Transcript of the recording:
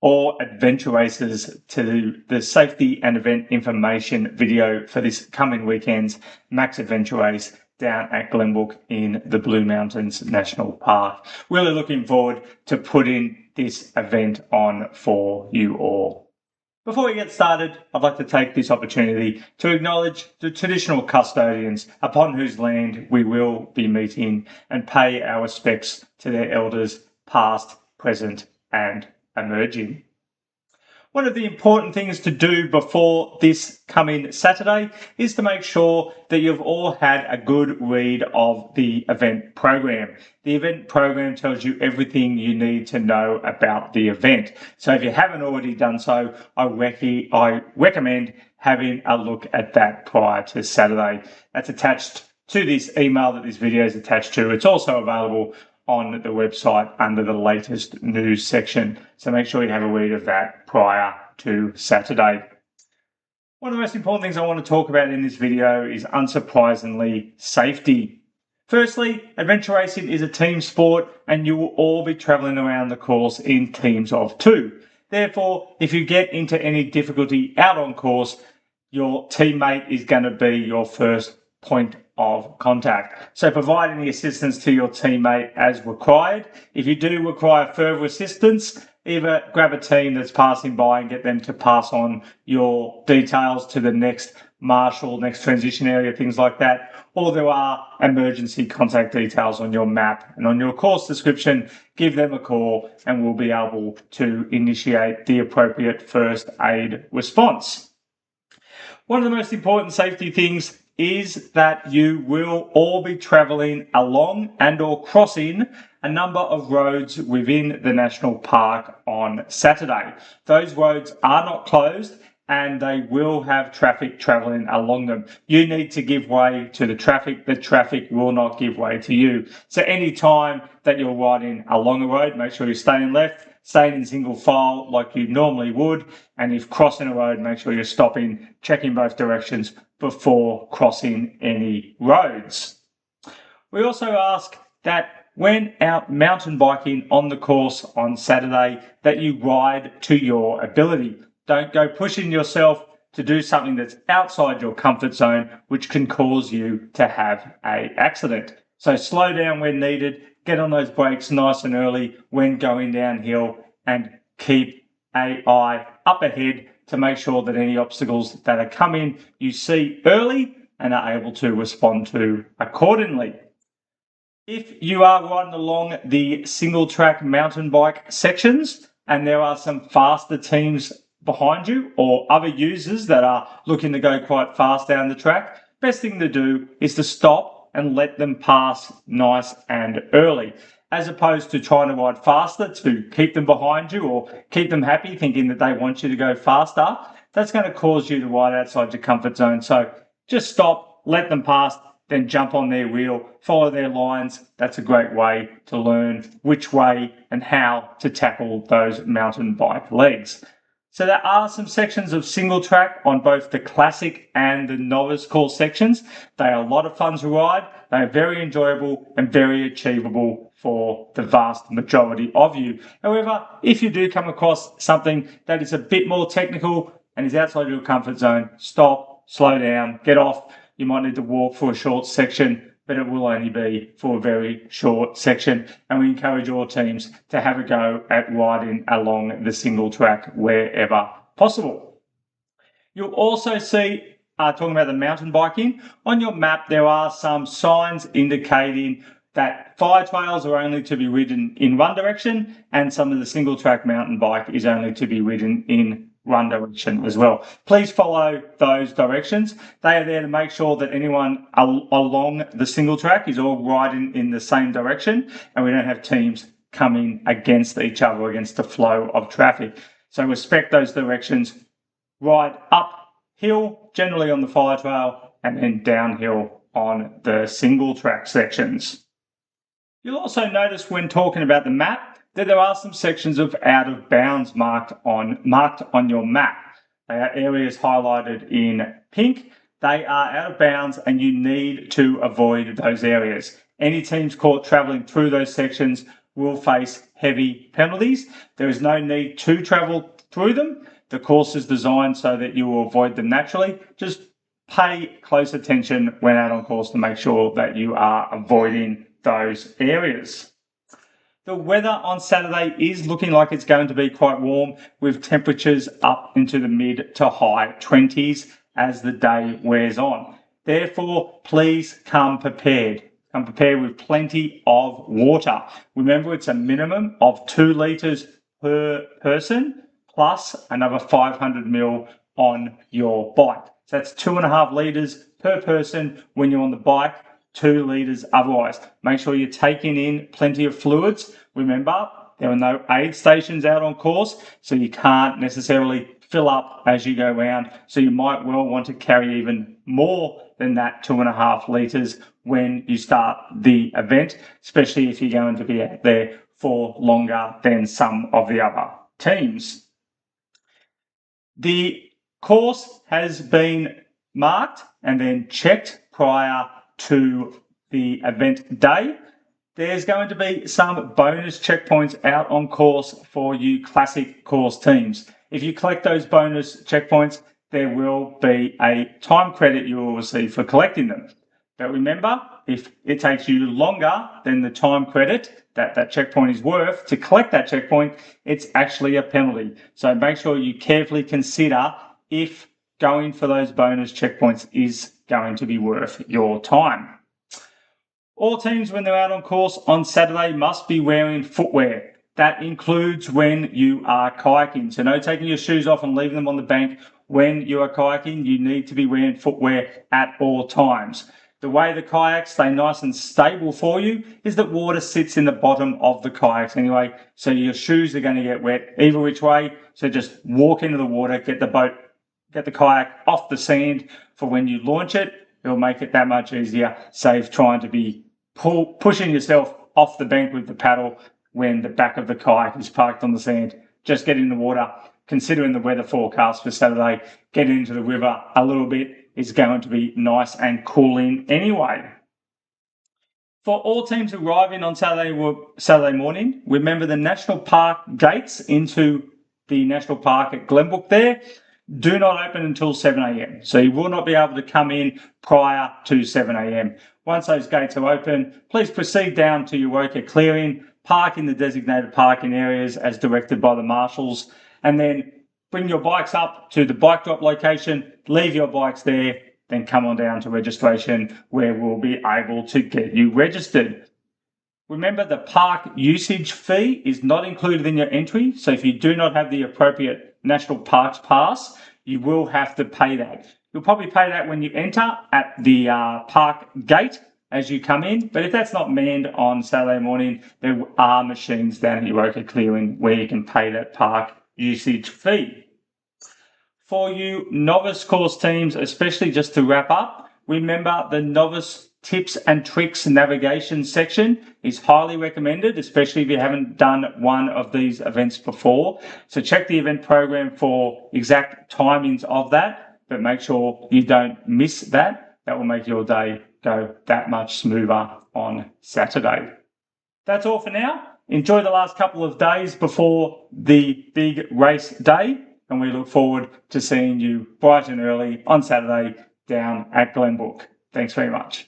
All adventure racers to the safety and event information video for this coming weekend's Max Adventure Race down at Glenbrook in the Blue Mountains National Park. Really looking forward to putting this event on for you all. Before we get started, I'd like to take this opportunity to acknowledge the traditional custodians upon whose land we will be meeting and pay our respects to their elders past, present and emerging. One of the important things to do before this coming Saturday is to make sure that you've all had a good read of the event program. The event program tells you everything you need to know about the event. So if you haven't already done so, I recommend having a look at that prior to Saturday. That's attached to this email that this video is attached to. It's also available on the website under the latest news section. So make sure you have a read of that prior to Saturday. One of the most important things I want to talk about in this video is, unsurprisingly, safety. Firstly, adventure racing is a team sport and you will all be traveling around the course in teams of 2. Therefore, if you get into any difficulty out on course, your teammate is going to be your first point of contact. So provide any assistance to your teammate as required. If you do require further assistance, either grab a team that's passing by and get them to pass on your details to the next marshal, next transition area, things like that. Or there are emergency contact details on your map and on your course description. Give them a call and we'll be able to initiate the appropriate first aid response. One of the most important safety things is that you will all be travelling along and or crossing a number of roads within the national park on Saturday. Those roads are not closed and they will have traffic travelling along them. You need to give way to the traffic will not give way to you. So any time that you're riding along a road, make sure you're staying left, staying in single file like you normally would, and if crossing a road, make sure you're stopping, checking both directions before crossing any roads. We also ask that when out mountain biking on the course on Saturday, that you ride to your ability. Don't go pushing yourself to do something that's outside your comfort zone, which can cause you to have an accident. So slow down when needed, get on those brakes nice and early when going downhill, and keep an eye up ahead to make sure that any obstacles that are coming you see early and are able to respond to accordingly. If you are riding along the single track mountain bike sections and there are some faster teams behind you or other users that are looking to go quite fast down the track, best thing to do is to stop and let them pass nice and early, as opposed to trying to ride faster to keep them behind you or keep them happy thinking that they want you to go faster. That's going to cause you to ride outside your comfort zone. So just stop, let them pass, then jump on their wheel, follow their lines. That's a great way to learn which way and how to tackle those mountain bike legs. So there are some sections of single track on both the classic and the novice course sections. They are a lot of fun to ride. They are very enjoyable and very achievable for the vast majority of you. However, if you do come across something that is a bit more technical and is outside your comfort zone, stop, slow down, get off. You might need to walk for a short section, but it will only be for a very short section. And we encourage all teams to have a go at riding along the single track wherever possible. You'll also see, talking about the mountain biking, on your map there are some signs indicating that fire trails are only to be ridden in one direction and some of the single track mountain bike is only to be ridden in one direction as well. Please follow those directions. They are there to make sure that anyone along the single track is all riding in the same direction and we don't have teams coming against each other, against the flow of traffic. So respect those directions. Ride uphill, generally on the fire trail, and then downhill on the single track sections. You'll also notice when talking about the map that there are some sections of out of bounds marked on your map. They are areas highlighted in pink. They are out of bounds and you need to avoid those areas. Any teams caught travelling through those sections will face heavy penalties. There is no need to travel through them. The course is designed so that you will avoid them naturally. Just pay close attention when out on course to make sure that you are avoiding those areas. The weather on Saturday is looking like it's going to be quite warm, with temperatures up into the mid to high 20s as the day wears on. Therefore, please come prepared. Come prepared with plenty of water. Remember, it's a minimum of 2 litres per person plus another 500 ml on your bike. So that's 2.5 litres per person when you're on the bike, 2 litres otherwise. Make sure you're taking in plenty of fluids. Remember, there are no aid stations out on course, so you can't necessarily fill up as you go around. So you might well want to carry even more than that 2.5 litres when you start the event, especially if you're going to be out there for longer than some of the other teams. The course has been marked and then checked prior to the event day. There's going to be some bonus checkpoints out on course for you classic course teams. If you collect those bonus checkpoints, there will be a time credit you will receive for collecting them. But remember, if it takes you longer than the time credit that checkpoint is worth to collect that checkpoint, it's actually a penalty. So make sure you carefully consider if going for those bonus checkpoints is going to be worth your time. All teams, when they're out on course on Saturday, must be wearing footwear. That includes when you are kayaking. So no taking your shoes off and leaving them on the bank. When you are kayaking, you need to be wearing footwear at all times. The way the kayaks stay nice and stable for you is that water sits in the bottom of the kayaks anyway, so your shoes are going to get wet either which way. So just walk into the water, get the kayak off the sand for when you launch it. It'll make it that much easier. Save trying to be pushing yourself off the bank with the paddle when the back of the kayak is parked on the sand. Just get in the water. Considering the weather forecast for Saturday, get into the river a little bit is going to be nice and cooling anyway. For all teams arriving on Saturday morning, remember the National Park gates into the National Park at Glenbrook there do not open until 7 a.m. So you will not be able to come in prior to 7 a.m. Once those gates are open, please proceed down to your worker clearing, park in the designated parking areas as directed by the marshals, and then bring your bikes up to the bike drop location, leave your bikes there, then come on down to registration where we'll be able to get you registered. Remember, the park usage fee is not included in your entry, so if you do not have the appropriate National Parks Pass, you will have to pay that. You'll probably pay that when you enter at the park gate as you come in, but if that's not manned on Saturday morning, there are machines down at Euroka Clearing where you can pay that park usage fee. For you novice course teams, especially just to wrap up, remember the novice tips and tricks navigation section is highly recommended, especially if you haven't done one of these events before. So check the event program for exact timings of that, but make sure you don't miss that. That will make your day go that much smoother on Saturday. That's all for now. Enjoy the last couple of days before the big race day, and we look forward to seeing you bright and early on Saturday down at Glenbrook. Thanks very much.